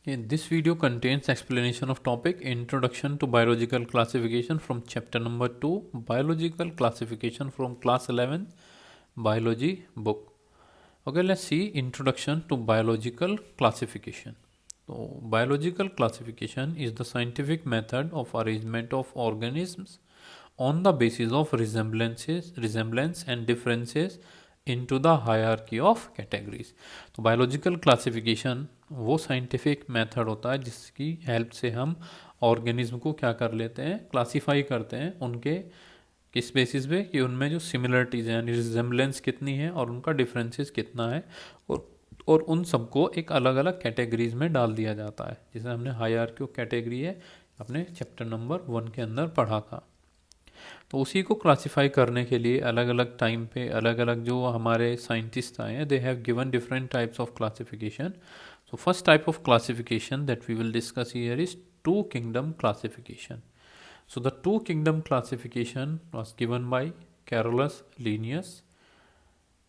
This video contains explanation of topic Introduction to Biological Classification from chapter number 2 Biological Classification from class 11 Biology book. Okay, let's see Introduction to Biological Classification. So, biological classification is the scientific method of arrangement of organisms on the basis of resemblance and differences into the hierarchy of categories. तो biological classification वो scientific method होता है जिसकी help से हम organism को क्या कर लेते हैं, क्लासीफाई करते हैं उनके किस बेसिस पे कि उनमें जो सिमिलरिटीज़ हैं यानी रिजेम्बलेंस कितनी है और उनका डिफरेंसेस कितना है, और उन सबको एक अलग अलग कैटेगरीज में डाल दिया जाता है, जिसे हमने हायरार्की कैटेगरी है अपने चैप्टर नंबर 1 के अंदर पढ़ा था। तो उसी को क्लासिफाई करने के लिए अलग अलग टाइम पे अलग अलग जो हमारे साइंटिस्ट आए हैं, they have given different types of classification. So first type of classification that we will discuss here is two kingdom classification. So the two kingdom classification was given by Carolus Linnaeus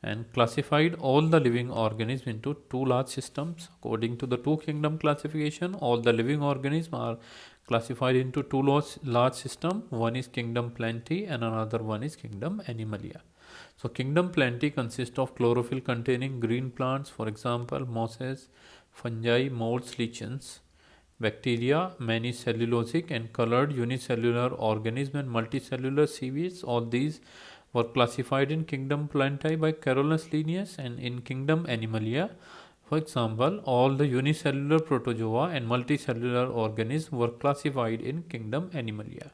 and classified all the living organisms into two large systems. According to the two kingdom classification, all the living organisms are classified into two large systems. One is kingdom Plantae and another one is kingdom Animalia. So kingdom Plantae consists of chlorophyll containing green plants, for example mosses, fungi, molds, lichens, bacteria, many cellulosic and colored unicellular organisms and multicellular seaweeds. All these were classified in kingdom Plantae by Carolus Linnaeus, and in kingdom Animalia, for example, all the unicellular protozoa and multicellular organisms were classified in kingdom Animalia.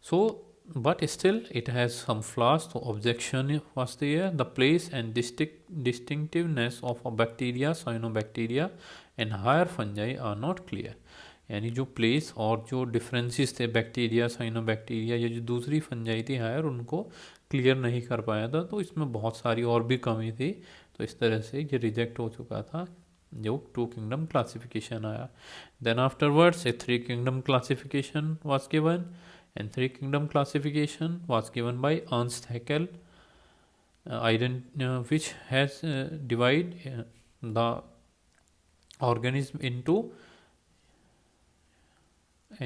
So, but still it has some flaws. So objection was there: the place and distinctiveness of a bacteria, cyanobacteria and higher fungi are not clear. यानी जो place और जो differences थे bacteria, cyanobacteria या जो दूसरी fungi थी higher, उनको क्लियर नहीं कर पाया था, तो इसमें बहुत सारी और भी कमी थी, तो इस तरह से ये रिजेक्ट हो चुका था जो टू किंगडम क्लासिफिकेशन आया. Then afterwards a three kingdom classification was given, and three kingdom classification was given by Ernst Haeckel, which has divided the organism into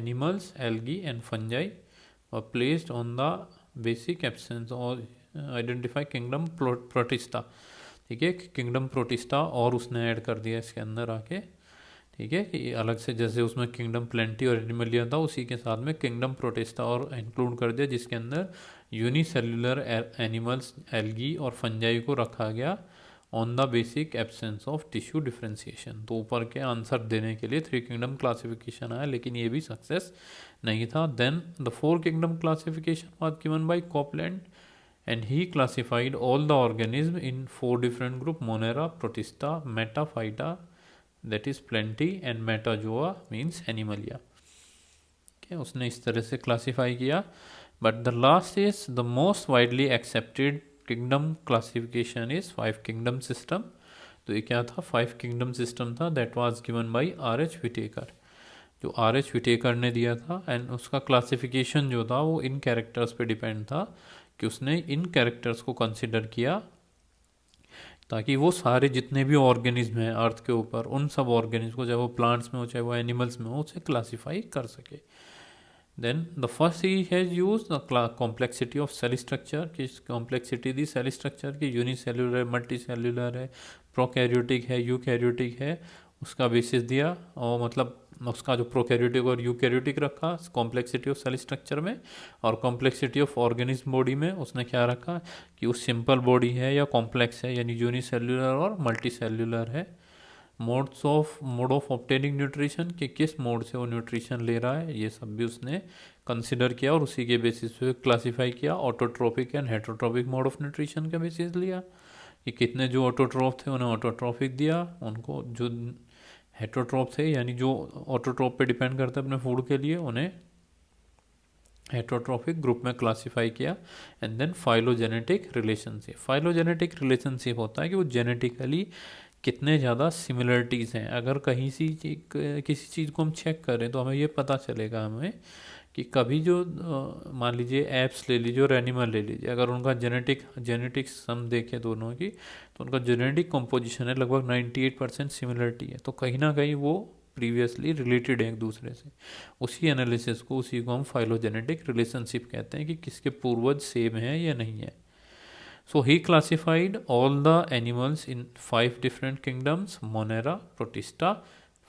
animals, algae and fungi were placed on the basic absence or identify kingdom Protista. ठीक है, kingdom protista और उसने add कर दिया इसके अंदर आके, ठीक है, कि अलग से जैसे उसमें किंगडम प्लेंटी और एनिमलिया था उसी के साथ में किंगडम प्रोटिस्टा और इंक्लूड कर दिया, जिसके अंदर यूनिसेल्युलर एनिमल्स, एल्गी और फंजाई को रखा गया on the basic absence of tissue differentiation. तो ऊपर के आंसर देने के लिए थ्री किंगडम क्लासिफिकेशन आया, लेकिन ये भी सक्सेस नहीं था. Then the four kingdom classification was given by Copeland and he classified all the organisms in four different groups: Monera, Protista, Metaphyta, that is plenty, and Metazoa means Animalia. Okay, उसने इस तरह से classify किया. But the last is the most widely accepted kingdom classification is five kingdom system. तो ये क्या था, five kingdom system था. That was given by R.H. Whittaker, जो R.H. विटेकर ने दिया था. एंड उसका क्लासिफिकेशन जो था वो इन कैरेक्टर्स पे डिपेंड था, कि उसने इन कैरेक्टर्स को कंसिडर किया ताकि वो सारे जितने भी ऑर्गेनिज्म हैं अर्थ के ऊपर, उन सब ऑर्गेनिज्म को, चाहे वो प्लांट्स में हो चाहे वो एनिमल्स में हो, उसे क्लासीफाई कर सके. Then the first he has use the complexity of cell structure, कि कॉम्प्लेक्सिटी दी सेल स्ट्रक्चर की, यूनिसेल्युलर है, मल्टी सेल्युलर है, प्रोकैरियोटिक है, यूकैरियोटिक है, उसका बेसिस दिया. और मतलब उसका जो प्रोकैरियोटिक और यूकैरियोटिक रखा कॉम्प्लेक्सिटी ऑफ सेल स्ट्रक्चर में, और कॉम्प्लेक्सिटी ऑफ ऑर्गेनिज्म बॉडी में उसने क्या रखा कि वो सिंपल बॉडी है या कॉम्प्लेक्स है, यानी यूनिसेल्युलर और मल्टी सेल्युलर है. मोड ऑफ ऑब्टेनिंग न्यूट्रिशन, कि किस मोड से वो न्यूट्रिशन ले रहा है, ये सब भी उसने कंसिडर किया और उसी के बेसिस पे क्लासीफाई किया. Autotrophic and heterotrophic mode of nutrition का बेसिस लिया, कि कितने जो ऑटोट्रोप थे उन्हें ऑटोट्रोपिक दिया, उनको जो हेटरोट्रोप थे यानी जो ऑटोट्रोप पे डिपेंड करते हैं अपने फूड के लिए, उन्हें हेटरोट्रोपिक ग्रुप में क्लासीफाई किया. And then phylogenetic relationship. Phylogenetic relationship होता है कि वो जेनेटिकली कितने ज़्यादा सिमिलरिटीज़ हैं. अगर कहीं सी किसी चीज़ को हम चेक करें तो हमें ये पता चलेगा हमें कि कभी जो मान लीजिए एप्स ले लीजिए और एनिमल ले लीजिए, अगर उनका जेनेटिक्स हम देखें दोनों की, तो उनका जेनेटिक कंपोजिशन है लगभग 98% सिमिलरिटी है, तो कहीं ना कहीं वो प्रीवियसली रिलेटेड है एक दूसरे से। उसी को हम फाइलोजेनेटिक रिलेशनशिप कहते हैं कि किसके पूर्वज सेम है या नहीं है। So he classified all the animals in 5 different kingdoms: Monera, Protista,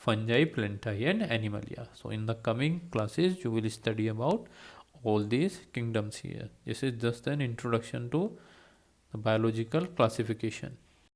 fungi, plantae and Animalia. So in the coming classes you will study about all these kingdoms here. This is just an introduction to the biological classification.